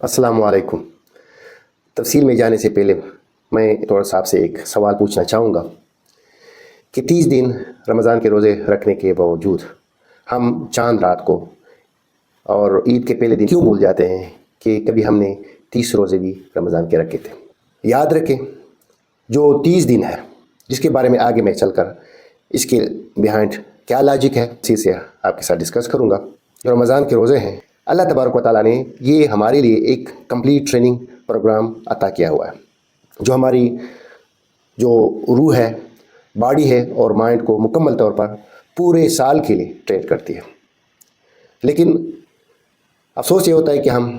अस्सलाम वालेकुम। तफसील में जाने से पहले मैं थोड़ा सा आपसे एक सवाल पूछना चाहूँगा कि 30 दिन रमज़ान के रोज़े रखने के बावजूद हम चांद रात को और ईद के पहले दिन क्यों भूल जाते हैं कि कभी हमने 30 रोज़े भी रमज़ान के रखे थे। याद रखें, जो 30 दिन है जिसके बारे में आगे मैं चलकर इसके बिहाइंड क्या लॉजिक है इसी से आपके साथ डिस्कस करूँगा। जो रमज़ान के रोज़े हैं, अल्लाह तबारक व तआला ने ये हमारे लिए एक कंप्लीट ट्रेनिंग प्रोग्राम अता किया हुआ है, जो हमारी जो रूह है, बॉडी है और माइंड को मुकम्मल तौर पर पूरे साल के लिए ट्रेन करती है। लेकिन अफसोस ये होता है कि हम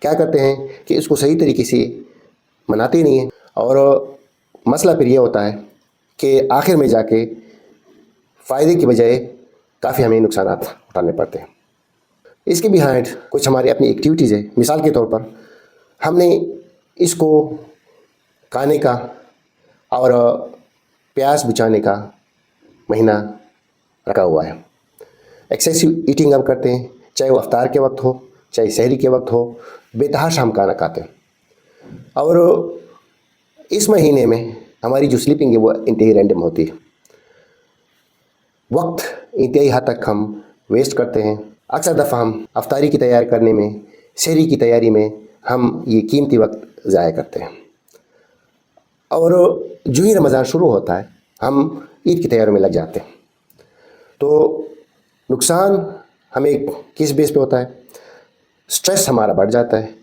क्या करते हैं कि इसको सही तरीके से मनाते नहीं हैं, और मसला फिर ये होता है कि आखिर में जाके फ़ायदे की बजाय काफ़ी हमें नुकसान उठाने पड़ते हैं। इसके बिहाइंड कुछ हमारी अपनी एक्टिविटीज़ है। मिसाल के तौर पर हमने इसको खाने का और प्यास बुझाने का महीना रखा हुआ है। एक्सेसिव ईटिंग हम करते हैं, चाहे वो अफ्तार के वक्त हो, चाहे सहरी के वक्त हो, बेतहाशा हम खाना खाते हैं। और इस महीने में हमारी जो स्लीपिंग है वो इंतहाई रैंडम होती है। वक्त इंतहाई हद तक हम वेस्ट करते हैं। अक्सर दफ़ा हम अफ्तारी की तैयारी करने में, सहरी की तैयारी में हम ये कीमती वक्त ज़ाया करते हैं। और जो ही रमज़ान शुरू होता है हम ईद की तैयारी में लग जाते हैं। तो नुकसान हमें किस बेस पे होता है? स्ट्रेस हमारा बढ़ जाता है।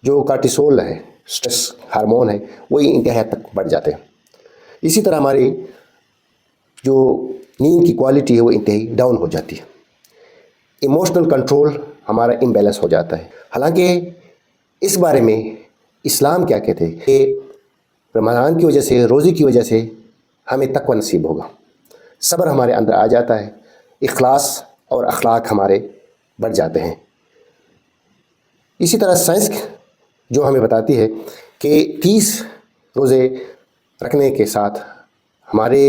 जो कार्टिसोल है, स्ट्रेस हार्मोन है, वही इंतहा तक बढ़ जाते हैं। इसी तरह हमारी जो नींद की क्वालिटी है वो इंतहाई डाउन हो जाती है। इमोशनल कंट्रोल हमारा इम्बैलेंस हो जाता है। हालांकि इस बारे में इस्लाम क्या कहते हैं कि रमज़ान की वजह से, रोज़े की वजह से हमें तक़वा नसीब होगा, सब्र हमारे अंदर आ जाता है, इखलास और अखलाक हमारे बढ़ जाते हैं। इसी तरह साइंस जो हमें बताती है कि 30 रोज़े रखने के साथ हमारे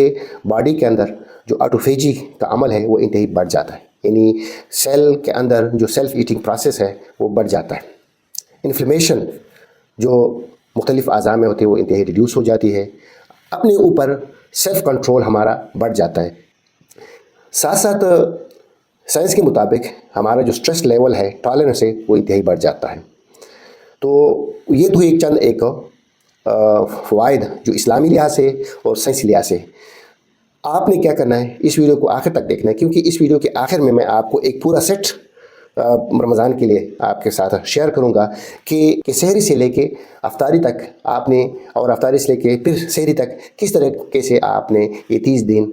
बॉडी के अंदर जो ऑटोफेजी का अमल है वो इंतहाई बढ़ जाता है, यानी सेल के अंदर जो सेल्फ ईटिंग प्रोसेस है वो बढ़ जाता है। इन्फ्लेमेशन जो मुख्तलिफ़ अज़ा में होती है वो इंतहाई रिड्यूस हो जाती है। अपने ऊपर सेल्फ कंट्रोल हमारा बढ़ जाता है। साथ साथ साइंस के मुताबिक हमारा जो स्ट्रेस लेवल है, टॉलरेंस है, वो इंतहाई बढ़ जाता है। तो ये तो एक चंद एक फ़वाइद जो इस्लामी लिहाज से और साइंसी लिहाज से। आपने क्या करना है, इस वीडियो को आखिर तक देखना है, क्योंकि इस वीडियो के आखिर में मैं आपको एक पूरा सेट रमज़ान के लिए आपके साथ शेयर करूंगा कि सहरी से लेके अफ्तारी तक आपने, और अफ्तारी से लेके फिर सहरी तक किस तरीके से आपने ये 30 दिन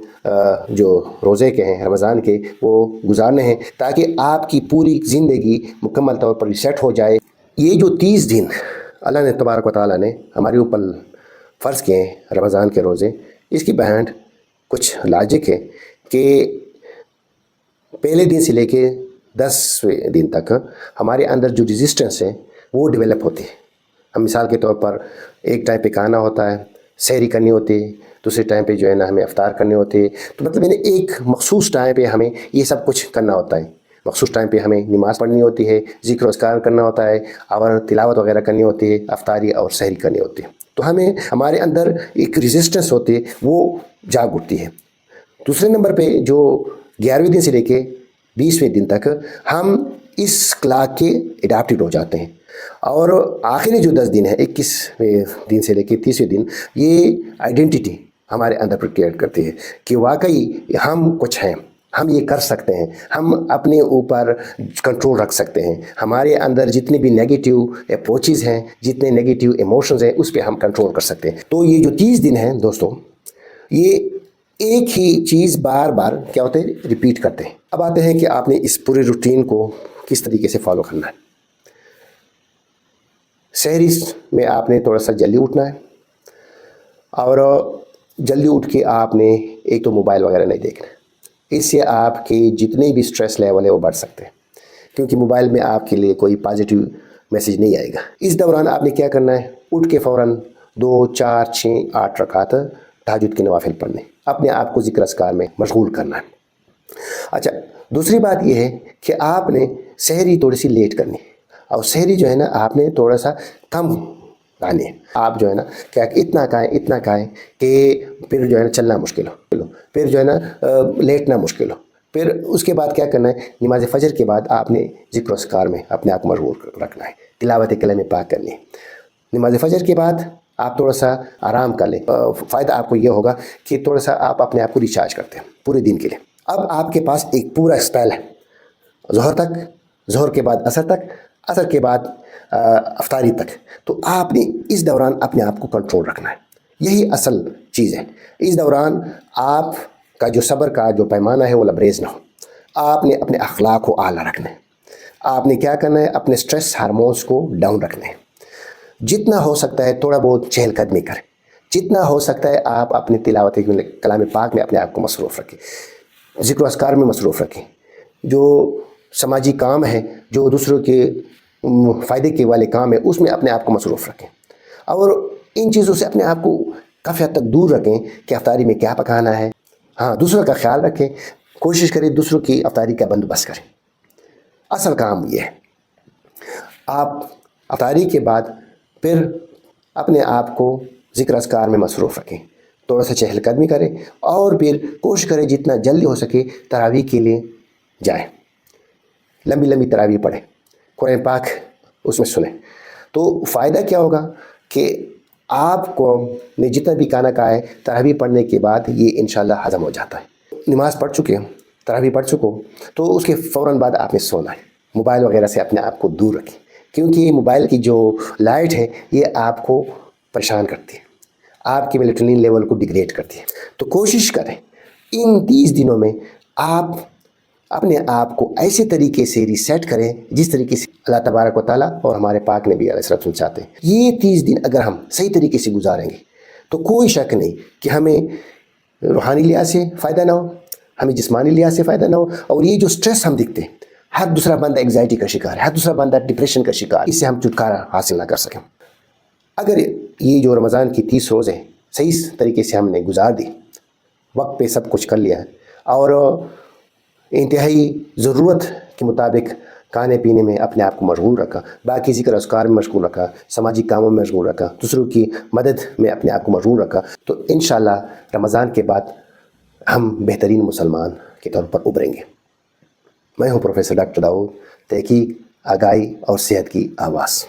जो रोज़े के हैं रमज़ान के वो गुजारने हैं, ताकि आपकी पूरी ज़िंदगी मुकम्मल तौर पर रिसेट हो जाए। ये जो 30 दिन अल्लाह ने तबारक व तआला ने हमारे ऊपर फ़र्ज़ किए हैं रमज़ान के रोज़े, इसकी बिहाइंड कुछ लॉजिक है कि पहले दिन से लेके 10वें दिन तक हमारे अंदर जो रेजिस्टेंस है वो डेवलप होती है। हम मिसाल के तौर पर एक टाइम पे खाना होता है, सहरी करनी होती है, दूसरे टाइम पे जो है ना हमें अफ्तार करने होते हैं। तो मतलब मैंने एक मखसूस टाइम पे हमें ये सब कुछ करना होता है। मखसूस टाइम पे हमें नमाज़ पढ़नी होती है, ज़िक्र अस्कार करना होता है, और तिलावत वगैरह करनी होती है, अफ्तारी और सहरी करनी होती है। तो हमें हमारे अंदर एक रेजिस्टेंस होती है वो जाग उठती है। दूसरे नंबर पे जो 11वें दिन से लेके 20वें दिन तक हम इस क्लाक के एडाप्टेड हो जाते हैं। और आखिरी जो 10 दिन है, 21वें दिन से लेके 30वें दिन, ये आइडेंटिटी हमारे अंदर पर क्रिएट करती है कि वाकई हम कुछ हैं, हम ये कर सकते हैं, हम अपने ऊपर कंट्रोल रख सकते हैं। हमारे अंदर जितने भी नेगेटिव अप्रोचेज़ हैं, जितने नेगेटिव इमोशंस हैं, उस पर हम कंट्रोल कर सकते हैं। तो ये जो 30 दिन हैं दोस्तों, ये एक ही चीज़ बार बार क्या होते हैं, रिपीट करते हैं। अब आते हैं कि आपने इस पूरे रूटीन को किस तरीके से फॉलो करना है। सहरी में आपने थोड़ा सा जल्दी उठना है, और जल्दी उठ के आपने एक तो मोबाइल वगैरह नहीं देखना है। इससे आपके जितने भी स्ट्रेस लेवल है वो बढ़ सकते हैं, क्योंकि मोबाइल में आपके लिए कोई पॉजिटिव मैसेज नहीं आएगा। इस दौरान आपने क्या करना है, उठ के फ़ौरन 2, 4, 6, 8 रकात तहज्जुद के नवाफिल पढ़ने, अपने आप को ज़िक्र अस्कार में मशगूल करना है। अच्छा, दूसरी बात यह है कि आपने सहरी थोड़ी सी लेट करनी है। اور سحری جو ہے نا آپ نے تھوڑا سا کم کھانی ہے. آپ جو ہے نا کیا اتنا کھائیں کہ پھر جو ہے نا چلنا مشکل ہو، پھر جو ہے نا لیٹنا مشکل ہو. پھر اس کے بعد کیا کرنا ہے، نماز فجر کے بعد آپ نے ذکر و اذکار میں اپنے آپ کو مشغول رکھنا ہے، تلاوت کلام پاک کرنی ہے. نماز فجر کے بعد آپ تھوڑا سا آرام کر لیں. فائدہ آپ کو یہ ہوگا کہ تھوڑا سا آپ اپنے آپ کو ریچارج کرتے ہیں پورے دن کے لیے. اب آپ کے پاس ایک پورا اسپیل ہے، ظہر تک، ظہر کے بعد عصر تک، عصر کے بعد افطاری تک. تو آپ نے اس دوران اپنے آپ کو کنٹرول رکھنا ہے. یہی اصل چیز ہے. اس دوران آپ کا جو صبر کا جو پیمانہ ہے وہ لبریز نہ ہو. آپ نے اپنے اخلاق کو اعلیٰ رکھنا ہے. آپ نے کیا کرنا ہے، اپنے سٹریس ہارمونز کو ڈاؤن رکھنے ہیں. جتنا ہو سکتا ہے تھوڑا بہت چہل قدمی کریں. جتنا ہو سکتا ہے آپ اپنی تلاوت کلام پاک میں اپنے آپ کو مصروف رکھیں، ذکر و اذکار میں مصروف رکھیں. جو سماجی کام ہے، جو دوسروں کے فائدے کے والے کام ہے، اس میں اپنے آپ کو مصروف رکھیں. اور ان چیزوں سے اپنے آپ کو کافی حد تک دور رکھیں کہ افطاری میں کیا پکانا ہے. ہاں، دوسروں کا خیال رکھیں، کوشش کریں دوسروں کی افطاری کا بندوبست کریں. اصل کام یہ ہے. آپ افطاری کے بعد پھر اپنے آپ کو ذکر اذکار میں مصروف رکھیں، تھوڑا سا چہل قدمی کریں، اور پھر کوشش کریں جتنا جلدی ہو سکے تراویح کے لیے جائیں. لمبی لمبی تراویح پڑھیں، قرآن پاک اس میں سنیں. تو فائدہ کیا ہوگا کہ آپ کو نے جتنا بھی کھانا کھایا ہے تراویح پڑھنے کے بعد یہ انشاءاللہ ہضم ہو جاتا ہے. نماز پڑھ چکے ہو، تراویح پڑھ چکو، تو اس کے فوراً بعد آپ نے سونا ہے. موبائل وغیرہ سے اپنے آپ کو دور رکھیں، کیونکہ موبائل کی جو لائٹ ہے یہ آپ کو پریشان کرتی ہے، آپ کے میلیٹونین لیول کو ڈیگریڈ کرتی ہے. تو کوشش کریں ان 30 دنوں میں آپ اپنے آپ کو ایسے طریقے سے ریسیٹ کریں جس طریقے سے اللہ تبارک و تعالیٰ اور ہمارے پاک نبی علیہ الصلوۃ والسلام چاہتے ہیں. یہ 30 دن اگر ہم صحیح طریقے سے گزاریں گے تو کوئی شک نہیں کہ ہمیں روحانی لحاظ سے فائدہ نہ ہو، ہمیں جسمانی لحاظ سے فائدہ نہ ہو. اور یہ جو سٹریس ہم دکھتے ہیں، ہر دوسرا بندہ انگزائٹی کا شکار ہے، ہر دوسرا بندہ ڈپریشن کا شکار، اس سے ہم چھٹکارا حاصل نہ کر سکیں. اگر یہ جو رمضان کی 30 روزیں صحیح طریقے سے ہم نے گزار دی، وقت پہ سب کچھ کر لیا ہے، اور انتہائی ضرورت کے مطابق کھانے پینے میں اپنے آپ کو مشغول رکھا، باقی ذکر اذکار میں مشغول رکھا، سماجی کاموں میں مشغول رکھا، دوسروں کی مدد میں اپنے آپ کو مشغول رکھا، تو انشاءاللہ رمضان کے بعد ہم بہترین مسلمان کے طور پر ابھریں گے. میں ہوں پروفیسر ڈاکٹر داؤد، تحقیق، آگاہی اور صحت کی آواز.